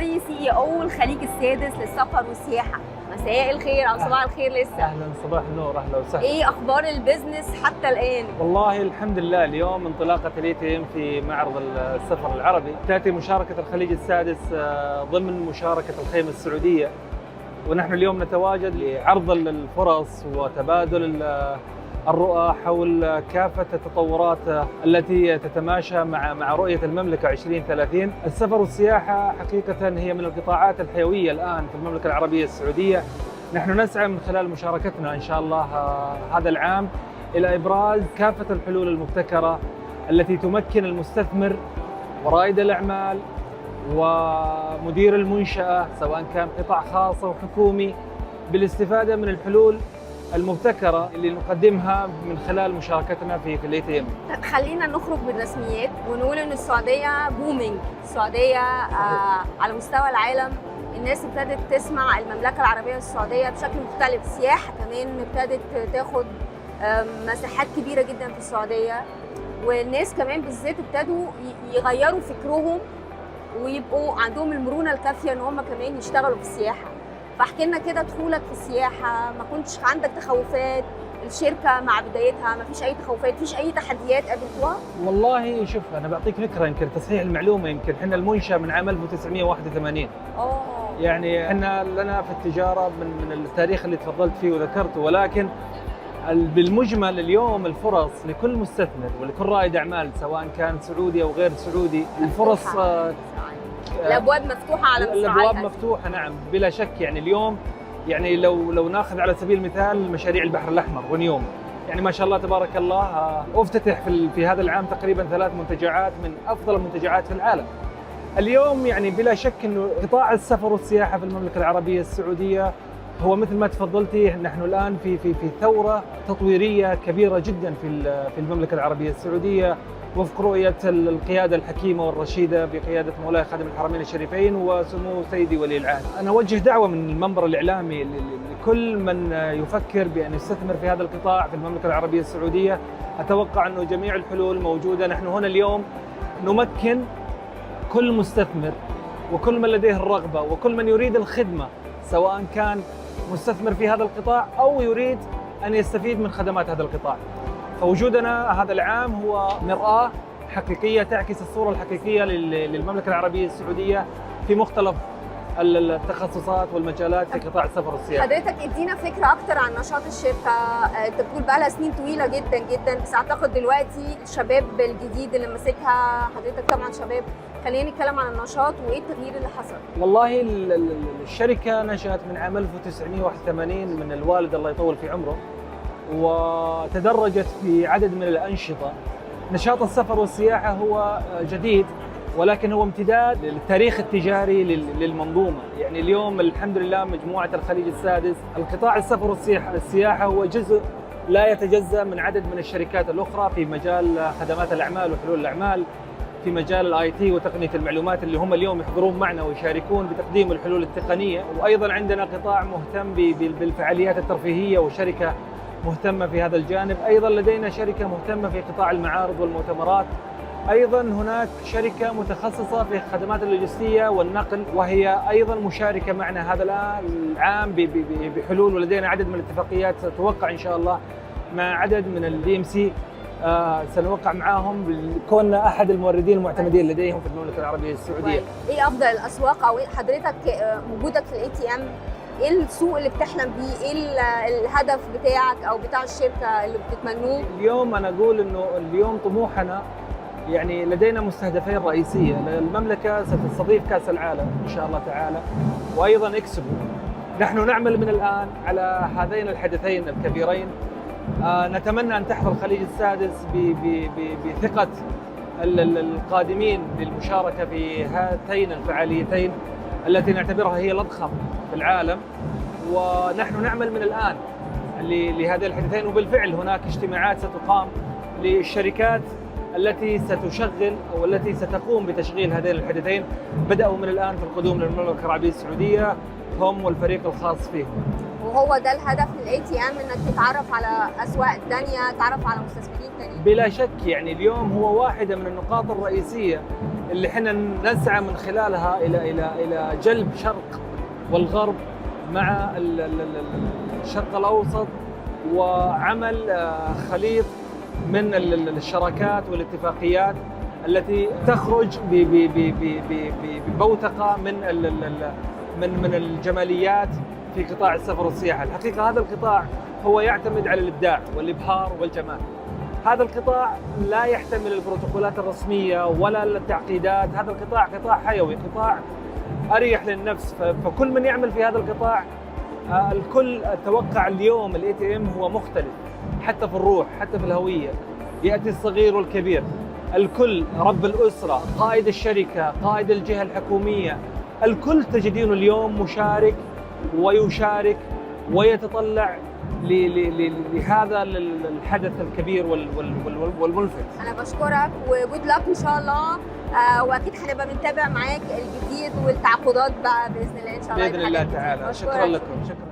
العربي CEO الخليج السادس للسفر والسياحة. مساء الخير أو صباح الخير لسه. أهلا، صباح النور، أهلا وسهلا. إيه أخبار البزنس حتى الآن؟ والله الحمد لله، اليوم انطلاقة الATM في معرض السفر العربي. تأتي مشاركة الخليج السادس ضمن مشاركة الخيمة السعودية، ونحن اليوم نتواجد لعرض الفرص وتبادل الرؤى حول كافة التطورات التي تتماشى مع رؤية المملكة 2030. السفر والسياحة حقيقة هي من القطاعات الحيوية الآن في المملكة العربية السعودية. نحن نسعى من خلال مشاركتنا إن شاء الله هذا العام إلى إبراز كافة الحلول المبتكرة التي تمكن المستثمر ورائد الأعمال ومدير المنشأة سواء كان قطاع خاص أو حكومي بالاستفادة من الحلول المبتكرة اللي نقدمها من خلال مشاركتنا في الATM. خلينا نخرج بالرسميات ونقول إن السعودية بومينج. السعودية على مستوى العالم الناس ابتدت تسمع المملكة العربية السعودية بشكل مختلف. السياحة كمان ابتدت تاخد مساحات كبيرة جدا في السعودية، والناس كمان بالذات ابتدوا يغيروا فكرهم ويبقوا عندهم المرونة الكافية ان هم كمان يشتغلوا في السياحة. فاحكي لنا كده دخولك في السياحة، ما كنتش عندك تخوفات؟ الشركة مع بدايتها ما فيش أي تخوفات، فيش أي تحديات قابلتوها؟ والله شوف، أنا بعطيك فكرة يمكن تصحيح المعلومة. يمكن احنا المنشأ من عام 1981. يعني احنا لنا في التجارة من التاريخ اللي تفضلت فيه وذكرته، ولكن بالمجمل اليوم الفرص لكل مستثمر ولكل رائد أعمال سواء كان سعودي أو غير سعودي، الفرص الأبواب مفتوحة على مصراعيها. الأبواب مفتوحة نعم بلا شك. يعني اليوم يعني لو ناخذ على سبيل المثال مشاريع البحر الأحمر ونيوم، يعني ما شاء الله تبارك الله افتتح في هذا العام تقريبا 3 منتجعات من أفضل المنتجعات في العالم. اليوم يعني بلا شك إنه قطاع السفر والسياحة في المملكة العربية السعودية هو مثل ما تفضلتي، نحن الآن في ثورة تطويرية كبيرة جدا في المملكة العربية السعودية وفق رؤية القيادة الحكيمة والرشيدة بقيادة مولاي خادم الحرمين الشريفين وسمو سيدي ولي العهد. أنا أوجه دعوة من المنبر الإعلامي لكل من يفكر بأن يستثمر في هذا القطاع في المملكة العربية السعودية. أتوقع أنه جميع الحلول موجودة. نحن هنا اليوم نمكن كل مستثمر وكل من لديه الرغبة وكل من يريد الخدمة، سواء كان مستثمر في هذا القطاع أو يريد أن يستفيد من خدمات هذا القطاع. فوجودنا هذا العام هو مرآة حقيقية تعكس الصورة الحقيقية للمملكة العربية السعودية في مختلف التخصصات والمجالات في قطاع السفر والسياحة. حضرتك ادينا فكرة أكتر عن نشاط الشركة. أنت بتقول بقى لها سنين طويلة جدا جدا، بس أعتقد دلوقتي الشباب الجديد اللي ماسكها حضرتك طبعا شباب. خلينا نتكلم عن النشاط وإيه التغيير اللي حصل. والله الشركة نشأت من عام 1981 من الوالد الله يطول في عمره، وتدرجت في عدد من الأنشطة. نشاط السفر والسياحة هو جديد، ولكن هو امتداد للتاريخ التجاري للمنظومة. يعني اليوم الحمد لله مجموعة الخليج السادس، القطاع السفر والسياحة هو جزء لا يتجزأ من عدد من الشركات الأخرى في مجال خدمات الأعمال وحلول الأعمال، في مجال الIT وتقنية المعلومات اللي هم اليوم يحضرون معنا ويشاركون بتقديم الحلول التقنية. وأيضا عندنا قطاع مهتم بالفعاليات الترفيهية وشركة مهتمة في هذا الجانب. أيضا لدينا شركة مهتمة في قطاع المعارض والمؤتمرات. أيضا هناك شركة متخصصة في الخدمات اللوجستية والنقل، وهي أيضا مشاركة معنا هذا العام بحلول، ولدينا عدد من الاتفاقيات تتوقع إن شاء الله مع عدد من الDMC. سنوقع معاهم كوننا أحد الموردين المعتمدين لديهم في المملكة العربية السعودية. إيه أفضل الأسواق أو حضرتك وجودك في الATM؟ ايه السوق اللي بتحلم بيه؟ ايه الهدف بتاعك او بتاع الشركه اللي بتتمنوه؟ اليوم انا اقول انه اليوم طموحنا يعني لدينا مستهدفين رئيسيه. المملكه ستستضيف كاس العالم ان شاء الله تعالى، وايضا اكسبو. نحن نعمل من الان على هذين الحدثين الكبيرين. نتمنى ان تحظى الخليج السادس بثقه القادمين للمشاركه في هاتين الفعاليتين التي نعتبرها هي الأضخم في العالم. ونحن نعمل من الآن لهذين الحدثين، وبالفعل هناك اجتماعات ستقام للشركات التي ستشغل أو التي ستقوم بتشغيل هذين الحدثين. بدأوا من الآن في القدوم للمملكة العربية السعودية هم والفريق الخاص فيهم. وهو ده الهدف من الATM، انك تتعرف على اسواق ثانيه، تتعرف على مستثمرين ثانيين. بلا شك. يعني اليوم هو واحدة من النقاط الرئيسية اللي احنا نسعى من خلالها الى جلب شرق والغرب مع الشرق الاوسط، وعمل خليط من الشراكات والاتفاقيات التي تخرج ببوتقه من الجماليات في قطاع السفر والسياحه. الحقيقه هذا القطاع هو يعتمد على الابداع والابهار والجمال. هذا القطاع لا يحتمل البروتوكولات الرسميه ولا التعقيدات، هذا القطاع قطاع حيوي، قطاع اريح للنفس. فكل من يعمل في هذا القطاع الكل اتوقع اليوم الاي تي ام هو مختلف، حتى في الروح، حتى في الهويه. ياتي الصغير والكبير، الكل، رب الاسره، قائد الشركه، قائد الجهه الحكوميه، الكل تجدينه اليوم مشارك ويشارك ويتطلع لهذا الحدث الكبير والملفت. انا بشكرك وجود لك ان شاء الله، واكيد هنبقى بنتابع معاك الجديد والتعاقدات بقى باذن الله ان شاء الله. باذن الله تعالى. شكرا لكم. شكرا.